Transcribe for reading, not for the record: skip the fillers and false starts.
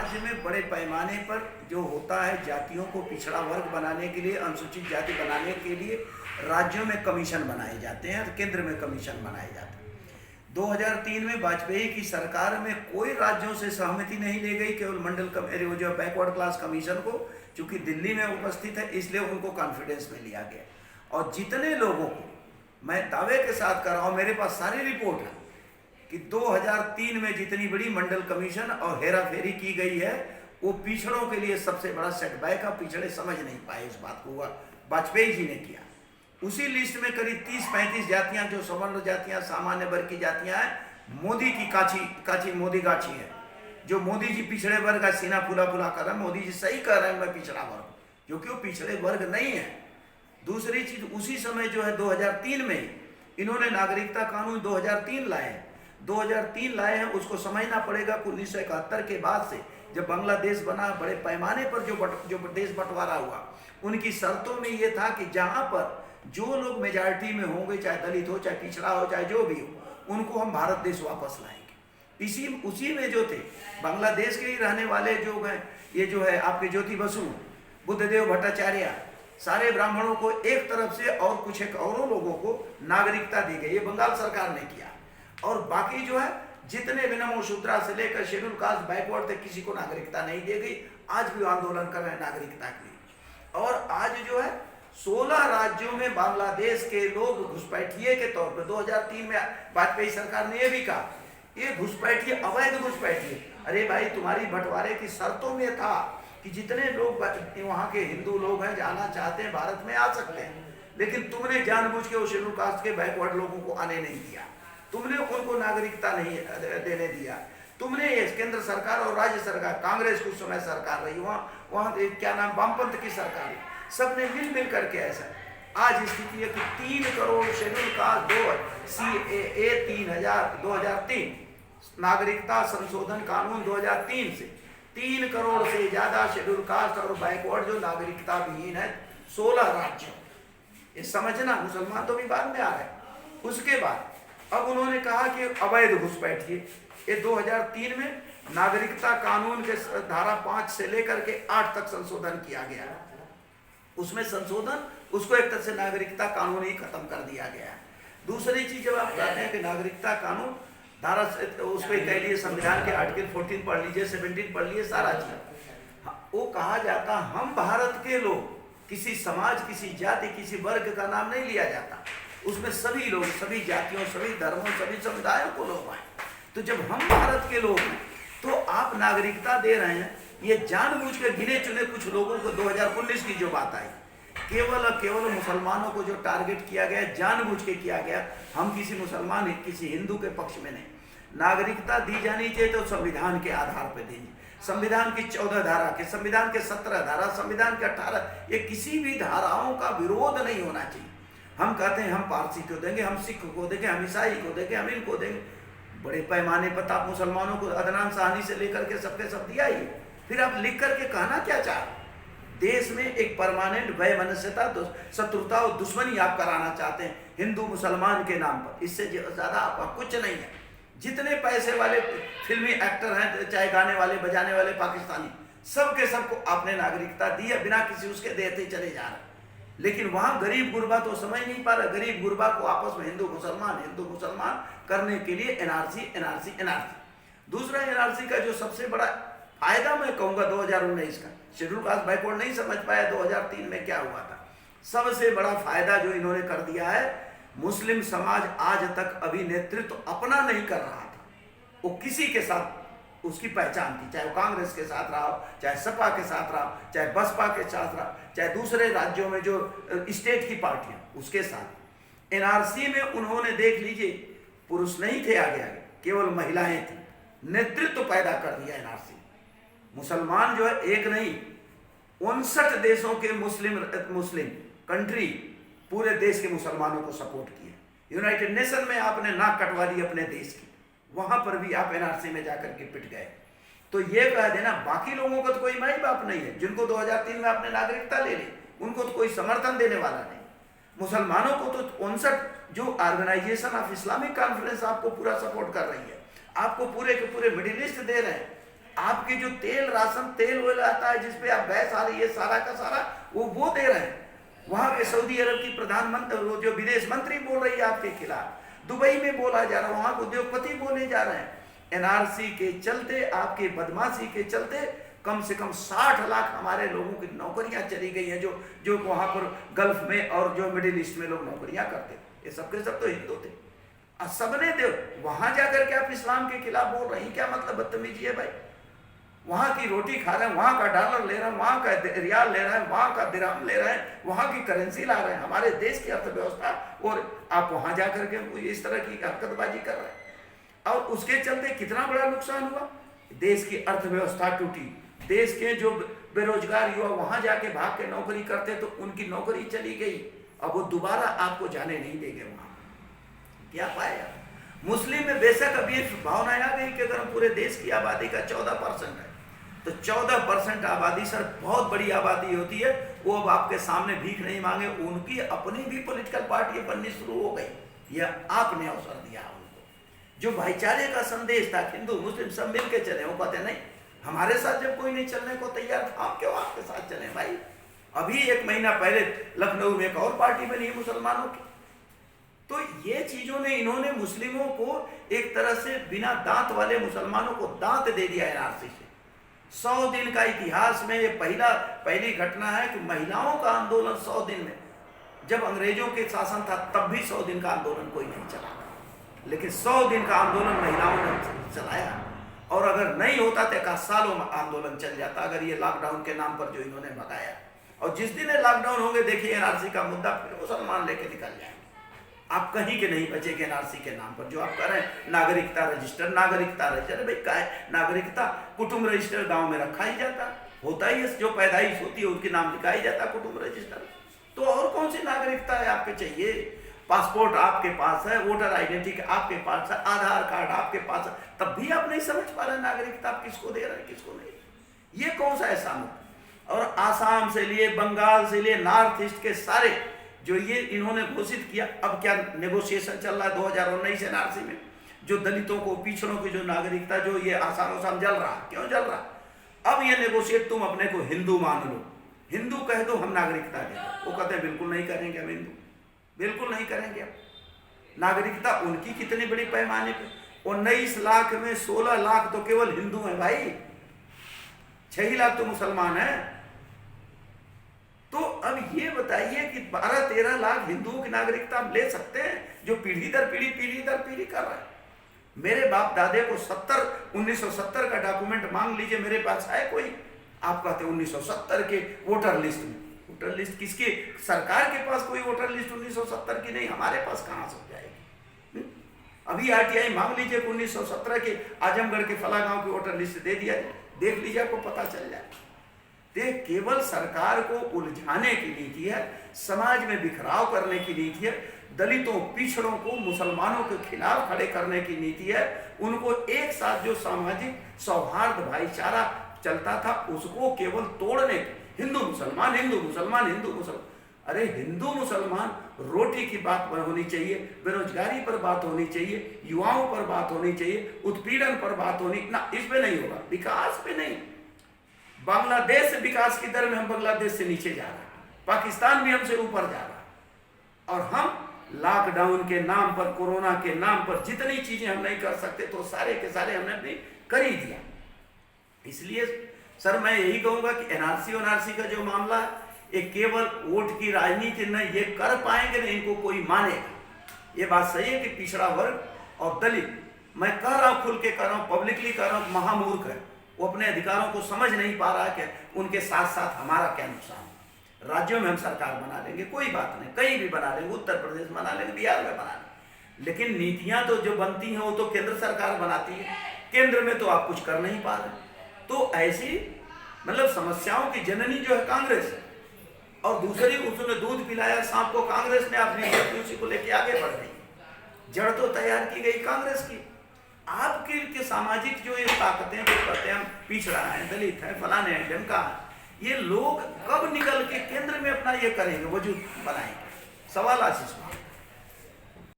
राज्य में बड़े पैमाने पर जो होता है, जातियों को पिछड़ा वर्ग बनाने के लिए, अनुसूचित जाति बनाने के लिए राज्यों में कमीशन बनाए जाते हैं, केंद्र में कमीशन बनाए जाते हैं। 2003 में वाजपेयी की सरकार में कोई राज्यों से सहमति नहीं ली गई, केवल मंडल जो बैकवर्ड क्लास कमीशन को, चूंकि दिल्ली में उपस्थित है इसलिए उनको कॉन्फिडेंस में लिया गया। और जितने लोगों को मैं दावे के साथ कर रहा हूँ, मेरे पास सारी रिपोर्ट है कि 2003 में जितनी बड़ी मंडल कमीशन और हेरा फेरी की गई है, वो पिछड़ों के लिए सबसे बड़ा सेटबैक है। पिछड़े समझ नहीं पाए इस बात को, वाजपेयी जी ने किया। उसी लिस्ट में करीब 30-35 जातियां जो सवर्ण जातियां, सामान्य वर्ग की जातियां हैं, मोदी की काची मोदी गाची है, जो मोदी जी पिछड़े वर्ग का सीना फुला फुला कर रहे हैं। मोदी जी सही कह रहे हैं मैं पिछड़ा वर्ग, जो कि वो पिछड़े वर्ग नहीं है। दूसरी चीज, उसी समय जो है 2003 में इन्होंने नागरिकता कानून 2003 लाए 2003 लाए हैं। उसको समझना पड़ेगा कि 1971 के बाद से जब बांग्लादेश बना, बड़े पैमाने पर जो देश बंटवारा हुआ, उनकी शर्तों में ये था कि जहां पर जो लोग मेजॉरिटी में होंगे, चाहे दलित हो, चाहे पिछड़ा हो, चाहे जो भी हो, उनको हम भारत देश वापस लाएंगे। उसी में जो थे बांग्लादेश के ही रहने वाले जो हैं, ये जो है आपके ज्योति बसु, बुद्धदेव भट्टाचार्य, सारे ब्राह्मणों को एक तरफ से और कुछ एक औरों लोगों को नागरिकता दी गई। ये बंगाल सरकार ने किया। और बाकी जो है जितने विनम्र शूद्रा से लेकर शेड्यूल कास्ट, बैकवर्ड थे, किसी को नागरिकता नहीं दी गई। आज भी आंदोलन कर रहे हैं नागरिकता के लिए। और आज जो है 16 राज्यों में बांग्लादेश के लोग घुसपैठिए के तौर पर 2003 में वाजपेयी सरकार ने यह भी कहा, ये घुसपैठिए अवैध घुसपैठिए। अरे भाई, तुम्हारी बंटवारे की शर्तों में था कि जितने लोग वहां के हिंदू लोग हैं जाना चाहते हैं भारत में आ सकते हैं, लेकिन तुमने जानबूझ के उस शेड्यूल कास्ट के बैकवर्ड लोगों को आने नहीं दिया। तुमने उनको नागरिकता नहीं देने दिया। तुमने केंद्र सरकार और राज्य सरकार, कांग्रेस कुछ समय सरकार रही, वहां क्या नाम, वामपंथ की सरकार, सबने मिल करके ऐसा। आज स्थिति है कि 3 करोड़ शेड्यूल कास्ट, CAA 2003 नागरिकता संशोधन कानून 2003 से 3 करोड़ से ज्यादा शेड्यूल कास्ट और बैकवर्ड जो नागरिकता विहीन है 16 राज्यों। ये समझना, मुसलमान तो भी बाद में आ रहे। उसके बाद अब उन्होंने कहा कि अवैध घुसपैठिए। ये 2003 में नागरिकता कानून के धारा 5 से लेकर के 8 तक संशोधन किया गया। उसमें संशोधन, उसको एक तरह से नागरिकता कानून ही खत्म कर दिया गया। दूसरी चीज, जब आप कहते हैं कि नागरिकता कानून धारा, उस पर कह लिए संविधान के आर्टिकल 14 पढ़ लीजिए, 17 पढ़ लीजिए, सारा चीज वो कहा जाता हम भारत के लोग, किसी समाज, किसी जाति, किसी वर्ग का नाम नहीं लिया जाता। उसमें सभी लोग, सभी जातियों, सभी धर्मों, सभी समुदायों को लोग आए। तो जब हम भारत के लोग हैं तो आप नागरिकता दे रहे हैं। ये जानबूझ के गिने चुने कुछ लोगों को 2019 की जो बात आई, केवल मुसलमानों को जो टारगेट किया गया, जानबूझ के किया गया। हम किसी मुसलमान, किसी हिंदू के पक्ष में नहीं। नागरिकता दी जानी चाहिए तो संविधान के आधार पर दीजिए। संविधान की 14 धारा के, संविधान के 17 धारा, संविधान के 18, ये किसी भी धाराओं का विरोध नहीं होना चाहिए। हम कहते हैं हम पारसी को देंगे, हम सिख को देंगे, हम ईसाई को देंगे, हम इनको देंगे। बड़े पैमाने पर आप मुसलमानों को अदनान साहनी से लेकर के सबके सब दिया ही। फिर आप लिख करके कहना क्या चाह, देश में एक परमानेंट वैमनस्यता, शत्रुता और दुश्मनी आप कराना चाहते हैं हिंदू मुसलमान के नाम पर। इससे ज्यादा आपका कुछ नहीं है। जितने पैसे वाले फिल्मी एक्टर हैं, चाहे गाने वाले, बजाने वाले, पाकिस्तानी, सबके सबको आपने नागरिकता दी है, बिना किसी उसके देते चले जा रहे। लेकिन वहां गरीब गुरबा तो समझ नहीं पा रहा। गरीब गुरबा को आपस में हिंदू मुसलमान करने के लिए NRC। दूसरा, NRC का जो सबसे बड़ा फायदा मैं कहूंगा 2019 का, शेड्यूल कास्ट बैकवर्ड नहीं समझ पाया 2003 में क्या हुआ था। सबसे बड़ा फायदा जो इन्होंने कर दिया है, मुस्लिम समाज आज तक अभी नेतृत्व अपना नहीं कर रहा था। वो किसी के साथ उसकी पहचान थी, चाहे वो कांग्रेस के साथ रहा हो, चाहे सपा के साथ रहा, चाहे बसपा के साथ रहा, चाहे दूसरे राज्यों में जो स्टेट की पार्टियां, उसके साथ। NRC में उन्होंने, देख लीजिए, पुरुष नहीं थे आगे, केवल महिलाएं थी। नेतृत्व पैदा कर दिया NRC। मुसलमान जो है एक नहीं, 59 देशों के मुस्लिम कंट्री पूरे देश के मुसलमानों को सपोर्ट किए। यूनाइटेड नेशन में आपने नाक कटवा दी अपने देश की, वहां पर भी आप NRC में जाकर के पिट गए। तो ये कह देना, बाकी लोगों का तो कोई माई बाप नहीं है। जिनको 2003 में आपने नागरिकता ले ली, उनको तो कोई समर्थन देने वाला नहीं। मुसलमानों को तो 59 जो ऑर्गेनाइजेशन ऑफ इस्लामिक कॉन्फ्रेंस आपको पूरा सपोर्ट कर रही है, आपको पूरे के पूरे मिडिल ईस्ट दे रहे हैं, आपके जो तेल राशन तेल ऑयल आता है जिसपे आप गैस आ रही है सारा का सारा वो दे रहे हैं। वहां पे सऊदी अरब की प्रधानमंत्री वो जो विदेश मंत्री बोल रही है आपके खिलाफ, दुबई में बोला जा रहा है, वहां के उद्योगपति बोले जा रहे हैं। एनआरसी के चलते, आपके बदमाशी के चलते कम से कम 60 लाख हमारे लोगों की नौकरियां चली गई हैं, जो वहां पर गल्फ में और जो मिडिल ईस्ट में लोग नौकरियां करते थे, ये सबके सब तो हिंदू थे। और सबने दे वहां जाकर के आप इस्लाम के खिलाफ बोल रहे हैं, क्या मतलब बदतमीजी है भाई। वहां की रोटी खा रहे हैं, वहां का डॉलर ले रहे हैं, वहां का रियाल ले रहे हैं, वहां का दिरहम ले रहे हैं, वहां की करेंसी ला रहे हैं, हमारे देश की अर्थव्यवस्था, और आप वहां जाकर के इस तरह की हरकतबाजी कर रहे हैं। और उसके चलते कितना बड़ा नुकसान हुआ, देश की अर्थव्यवस्था टूटी, देश के जो बेरोजगार युवा वहां जाके भाग के नौकरी करते तो उनकी नौकरी चली गई, अब वो दोबारा आपको जाने नहीं देंगे वहां। क्या पाया मुस्लिम में बेशक अभी एक भावना आ गई कि अगर हम पूरे देश की आबादी का 14% है तो 14% आबादी सर बहुत बड़ी आबादी होती है, वो अब आपके सामने भीख नहीं मांगे, उनकी अपनी भी पॉलिटिकल पार्टी बननी शुरू हो गई। यह आपने अवसर दिया उनको, जो भाईचारे का संदेश था, हिंदू मुस्लिम सब मिल के चले, वो कहते नहीं हमारे साथ जब कोई नहीं चलने को तैयार, आप क्यों आपके साथ चले भाई। अभी 1 महीना पहले लखनऊ में एक और पार्टी बनी है मुसलमानों की। तो ये चीजों ने, इन्होंने मुस्लिमों को एक तरह से बिना दांत वाले मुसलमानों को दांत दे दिया एनआरसी से। 100 दिन का इतिहास में ये पहली घटना है कि महिलाओं का आंदोलन 100 दिन में, जब अंग्रेजों के शासन था तब भी 100 दिन का आंदोलन कोई नहीं चला, लेकिन 100 दिन का आंदोलन महिलाओं ने चलाया। और अगर नहीं होता तो 1 सालों में आंदोलन चल जाता, अगर ये लॉकडाउन के नाम पर जो इन्होंने बताया। और जिस दिन लॉकडाउन होंगे देखिए एनआरसी का मुद्दा फिर मुसलमान लेके निकल जाएंगे, आप कहीं के नहीं बचेंगे एनआरसी के नाम पर। जो आप कर रहे हैं नागरिकता रजिस्टर, भाई क्या है नागरिकता, कुटुंब रजिस्टर गांव में रखा ही जाता होता ही है, जो पैदाइश होती है उनके नाम लिखा ही जाता कुटुंब रजिस्टर। तो और कौन सी नागरिकता है आपके चाहिए। पासपोर्ट आपके पास है, वोटर आइडेंटिटी आपके पास है, आधार कार्ड आपके पास है, तब भी आप नहीं समझ पा रहे नागरिकता आप किसको दे रहे हैं किसको नहीं। ये कौन सा ऐसा मुद्दा। और आसाम से लिए, बंगाल से लिए, नॉर्थ ईस्ट के सारे जो ये इन्होंने घोषित किया, अब क्या नेगोशिएशन चल रहा है 2019 एनआरसी में, जो दलितों को, पिछड़ों की जो नागरिकता, जो ये आसाम जल रहा, क्यों जल रहा। अब ये नेगोशिएट तुम अपने को हिंदू मान लो, हिंदू कह दो हम नागरिकता दे दो, वो कहते हैं बिल्कुल नहीं करेंगे हम हिंदू, बिल्कुल नहीं करेंगे। नागरिकता उनकी कितनी बड़ी पैमाने पे, 19 लाख में 16 लाख तो केवल हिंदू हैं भाई, 6 लाख तो मुसलमान हैं। तो अब ये बताइए कि 12-13 लाख हिंदुओं की नागरिकता हम ले सकते हैं, जो पीढ़ी दर पीढ़ी कर रहा है। मेरे बाप दादे को 1970 का डॉक्यूमेंट मांग लीजिए, मेरे पास है कोई, आप कहते 1970 के वोटर लिस्ट में, वोटर लिस्ट किसकी, सरकार के पास कोई वोटर लिस्ट 1970 की नहीं, हमारे पास कहां से जाएगी। अभी आरटीआई मांग लीजिए 1917 के आजमगढ़ के फला गांव की वोटर लिस्ट दे दिया, देख लीजिए आपको पता चल जाए। ये केवल सरकार को उलझाने की नीति है, समाज में बिखराव करने की नीति है, दलितों, पिछड़ों को, मुसलमानों के खिलाफ खड़े करने की नीति है। उनको एक साथ जो सामाजिक सौहार्द भाईचारा चलता था उसको केवल तोड़ने, हिंदू मुसलमान हिंदू मुसलमान हिंदू मुसलमान, अरे हिंदू मुसलमान रोटी की बात होनी चाहिए, बेरोजगारी पर बात होनी चाहिए, युवाओं पर बात होनी चाहिए, उत्पीड़न पर बात होनी ना, इस पे नहीं होगा, विकास पे नहीं। बांग्लादेश से विकास की दर में हम बांग्लादेश से नीचे जा रहे हैं, पाकिस्तान भी हमसे ऊपर जा रहा है, और हम लॉकडाउन के नाम पर, कोरोना के नाम पर जितनी चीजें हम नहीं कर सकते तो सारे के सारे हमने भी कर ही दिया। इसलिए सर मैं यही कहूंगा कि एनआरसी का जो मामला है, ये केवल वोट की राजनीति नहीं, ये कर पाएंगे नहीं, इनको कोई मानेगा। ये बात सही है कि पिछड़ा वर्ग और दलित, मैं कह रहा हूं, खुल के कह रहा हूं, पब्लिकली कह रहा हूं, महामूर्ख है, वो अपने अधिकारों को समझ नहीं पा रहा है कि उनके साथ साथ हमारा क्या नुकसान है। राज्यों में हम सरकार बना लेंगे, कोई बात नहीं, कहीं भी बना लेंगे, उत्तर प्रदेश बना लेंगे, बिहार में बना लेंगे, लेकिन नीतियां तो जो बनती हैं वो तो केंद्र सरकार बनाती है, केंद्र में तो आप कुछ कर नहीं पा रहे। तो ऐसी मतलब समस्याओं की जननी जो है कांग्रेस, और दूसरी उसने दूध पिलाया सांप को, कांग्रेस ने अपनी उसी को लेके आगे बढ़ गई, जड़ तो तैयार की गई कांग्रेस की। आपके के सामाजिक जो ये ताकतें जो कहते हैं हम पिछड़ा है, दलित है, फलाने हैं, ढमका है, ये लोग कब निकल के केंद्र में अपना ये करेंगे, वजूद बनाएंगे, सवाल आशीष।